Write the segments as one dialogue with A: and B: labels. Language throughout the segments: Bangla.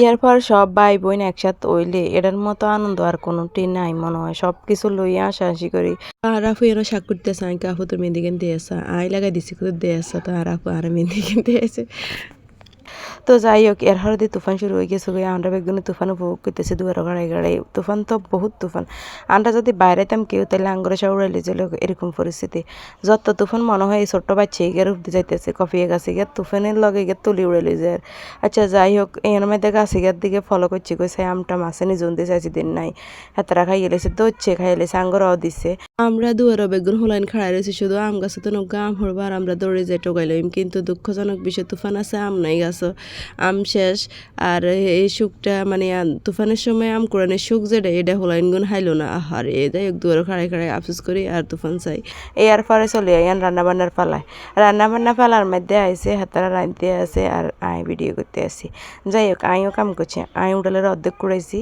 A: বিয়ার পর সব ভাই বোন একসাথে হইলে এটার মতো আনন্দ আর কোনোটি নাই মনে হয়। সব কিছু লইয়া হাসাহাসি করি। আর আপু এরা শাক করতেছে আমি আপু তোর মেহেন্দি কিনতে আসা আই লাগাই দিছি কোথাও দিয়ে আসা তো আর আপু আর মেহেন্দি কিনতে আসে। তো যাই হোক এর হরদি তুফান শুরু হয়ে গেছে আমরা বেগুনে তুফান উপভোগ করতেছি দুয়ারে গাড়াই গাড়াই তুফান তো বহুত তুফান আমরা যদি বাইরেতাম কেউ তাহলে আঙ্গুরে সব উড়াইলে যেল এরকম পরিস্থিতি যত তুফান মনে হয় এই ছোট্ট বাচ্চা গিয়ে উঠতে যাইতেছে কফিয়ে গাছে গিয়ে তুফানের লগে গিয়ে তুলি উড়াইলে যায়। আচ্ছা যাই হোক এর মধ্যে গাছে গিয়ার দিকে ফলো করছি কইছে আমটা মাছে নিজন দিয়ে চাইছি দিন নাই হাতারা খাইয়ে লেছে দৌড়ছে খাইয়ে লেছে আঙ্গুরাও দিচ্ছে। আমরা দুয়ারে বেগুন হোলাইন খাড়াই রয়েছি শুধু আম গাছে তো নৌকা আম হরবো আর আমরা দৌড়ে যাই টোকাইলাম কিন্তু দুঃখজনক বিষয় তুফান আছে আম নাই গাছ আম শেষ। আর এই সুখটা মানে তুফানের সময় আম কোরআনের সুখ যেটা এটা হোলাইন গুণ হাইলো না আর এ যাই হোক দুয়ারে খাড়াই খাড়াই আফসোস করি আর তুফান চাই এই আর পরে চলে আইন রান্নাবান্নার পালায় রান্নাবান্না পালার মধ্যে আইসে হাতারা রাঁধতে আছে আর আই ভিডিও করতে আসি। যাই হোক আইও কাম করছে আই উডালের অর্ধেক কুড়াইছি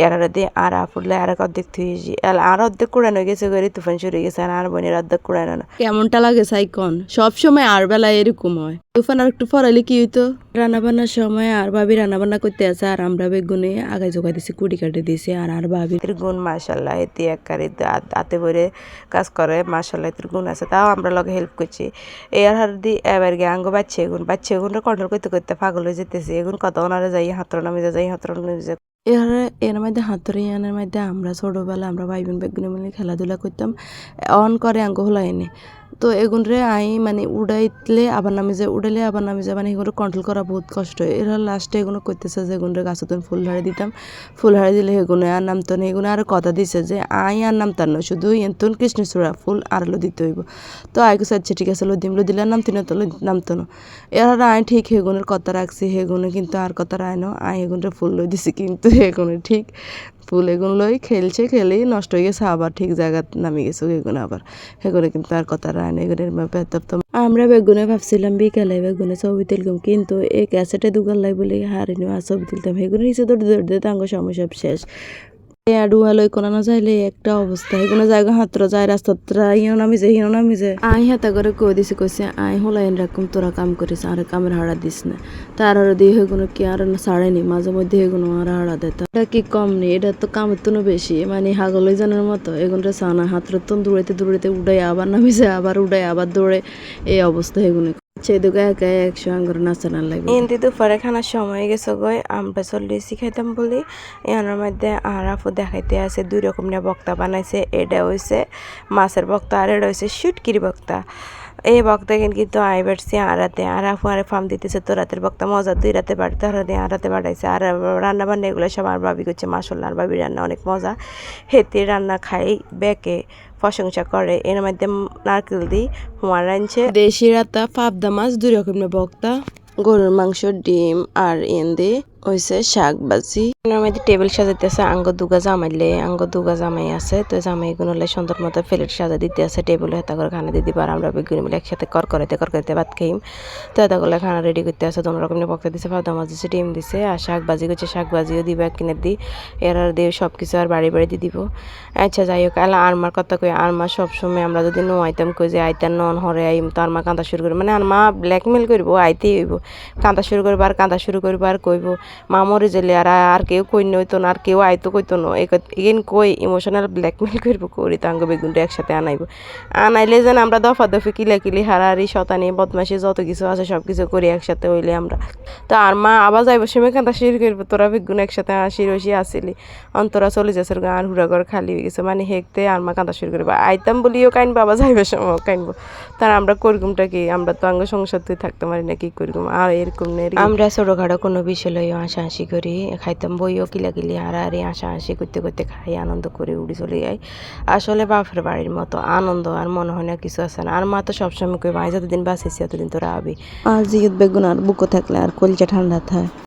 A: এর দিয়ে আর ফুটলে আর এক অর্ধেক থুয়েছি আর অর্ধেক কুড়ানো হয়ে গেছে করে তুফান শুরু হয়ে গেছে আর বোনের অর্ধেক কুড়ানো না কেমনটা লাগে সাইকন সব সময় আর বেলায় এরকম হয় তুফান আর একটু পড়াইলে কি হইতো রান্নাবান্নার সময় আর ভাবি রান্নাবান্না করতে আছে আর আমরা বেগুনে আগায় জোগাই দিছি কুড়ি কাটে দিছি আর ভাবির গুণ মাশাল্লাহ এতে একবারে হাতে ভরে কাজ করে মাশাল্লাহ এর গুণ আছে তাও আমরা লগে হেল্প করছি এর হার দি এবার গে আঙ্গ বাচ্চা এগুনটা কন্ট্রোল করতে করতে পাগল হয়ে যেতেছে এগুন কত ওনারা যাই হাতর নামে যাই হাতর নামে যায় এর মধ্যে হাতুড়ি আনার মধ্যে আমরা ছোটোবেলা আমরা ভাই বোন বেগুনে মিলে খেলাধুলা করতাম অন করে আঙ্গ হলাইনি তো এগুন রে আই মানে উড়াইলে আবার নামে যায় উড়াইলে আবার নামে যায় মানে এগুলো কন্ট্রোল করা বহুত কষ্ট হয় এরা লাস্টে এগুলো করতেছে যে এগুন রে গাছতন ফুল হাড়ি দিতাম ফুল হাড়ি দিলে এগুলো আর নামতো না এগুলো আর কথা দিছে যে আই আর নামতার নয় শুধু এন্তন কৃষ্ণচূড়া ফুল আরলো দিতে হইব তো আই কিছু আচ্ছা ঠিক আছে লদিমলো দিলে নামতি না তো নামতো না এরা আই ঠিক হেগুনের কথা রাখছি হেগুনে কিন্তু আর কথা রায়নো আই হেগুনরে ফুল লই দিছি কিন্তু হেগুনে ঠিক ফুল এগুন লই খেলছে খেলেই নষ্ট হয়ে গেছে আবার ঠিক জায়গা নামিয়ে গেছে এগুলো আবার হেগুনে কিন্তু আর কথা রায় না এগুনের আমরা বেগুনে ভাবছিলাম বিকালে বেগুনে ছবি তুলতাম কিন্তু এই ক্যাসেটে দুগাল্লাই বলে হারিনি আর ছবি তুলতাম হেগুনে হিসেবে দৌড়ে দৌড়তে তাঙ্গ সমস্যা শেষ ডুয়ালই কোনো না যাইলে একটা অবস্থা এগুলো জায়গা হাতরা যায় রাস্তা ইও নামি যে আই হাতা করে কই দিছে কইছে আই হলাইন রাখুম তোরা কাম করিস আর কামের হাড়া দিস না তার আর দিয়ে হেগুলো কি আর ছাড়েনি মাঝে মধ্যে হেগুলো আর হাড়া দেয় এটা কি কম নেই এটা তো কামের তো বেশি মানে হাগলই জানার মতো এগুলো সানা হাতরা তো দৌড়াইতে উড়াই আবার নামি যায় আবার উড়াই আবার দৌড়ে এই অবস্থা হেগুলো সেদুকে একা একশো আঙ্গুর নাচানার লাগবে এমনি দুপুরে খানার সময় গেছে গই আমরা চল্লিশি খাইতাম বলি এনার মধ্যে আর আপু দেখাইতে আছে দুই রকম নিয়ে বক্তা বানাইছে এটা হয়েছে মাছের বক্তা আর এটা হয়েছে শুটকির বক্তা এই বক্তা কিন্তু আই বাড়ছি আড়াতে আর আপু আর ফার্ম দিতেছে তো রাতের বক্তা মজা দুই রাতে বাড়তে আর রাতে বাড়াইছে আর রান্না বান্না এগুলো সব আর ভাবি করছে মাসাল্লাহ আর ভাবি রান্না অনেক মজা হেতে রান্না খাই বেকে প্রশংসা করে এর মধ্যে নারকেল দিই হুমার রাঁধছে দেশি রাতা পাবদা মাছ দুই রকমের বক্তা গরুর মাংস ডিম আর এন্দে হয়েছে শাক ভাজি এর মধ্যে টেবিল সাজাইতেছে আঙ্গ দুগা জামাই আছে তো জামাই গুলো সুন্দর মতো প্লেট সাজা দিতে আছে টেবিলে হেতা করে খানা দিয়ে দিবার আমরা বেগুনি মিলে একসাথে করকরাইতে ভাত খাইম তো হেতা করলে খানা রেডি করতে আছে তোমরা রকমের বক্তা দিছে পাবদা মাছ দিছে ডিম দিছে আর শাক ভাজি করছে শাক ভাজিও দিবা কিনে দিই এর আর দিয়ে সব কিছু আর বাড়ি দিয়ে দিব। আচ্ছা যাই হোক আলা আরমার কথা কই আরমা সবসময় আমরা যদি নো আইতাম কই যে আইতার নন হরে আইম তো আরমা কাঁদা শুরু করবে মানে আরমা ব্ল্যাকমেল করবো আইতেই হইব কাঁদা শুরু করবো আর কইব মা মরে গেলে আর কেউ কই নইতো না আর কেউ আইতো কইতো না এগেন কই ইমোশনাল ব্ল্যাকমেল করবো করি তাঙ্গ বেগুনটা একসাথে আনাইলে যেন আমরা দফি কিলি হারাহারি শতানি বদমাশি যত কিছু আছে সব কিছু করি একসাথে হইলে আমরা তো আর মা আবার যাইব সময় কাঁদা শুরু করবো তোরা বেগুন একসাথে হাসি রসি আসিলি অন্তরা চলে যাচ্ছে আর হুড়া ঘর খালি হয়ে গেছে মানে হেঁকতে আর মা কাঁদা শুরু করবো আইতাম বলিও কাইন বাবা যাইবে সময় কাইনবো তার আমরা করগুমটা কি আমরা তো আঙ্গ সংসার তুই থাকতে পারি না কি করগুম আর এরকম আমরা ছোটখাটো কোনো বিষয় লইও হাসাহাসি করি খাইতাম বইও কিলাকিলি হারাহারি হাসাহাসি করতে খাই আনন্দ করে উড়ি চলে যাই আসলে বাপের বাড়ির মতো আনন্দ আর মনে হয় না কিছু আছে না আর মা তো সবসময় কই ভাই যতদিন বাঁচেছি ততদিন তোরা আবি আর জিগত বেগুন আর বুকো থাকলে আর কলিজা ঠান্ডা থাকে।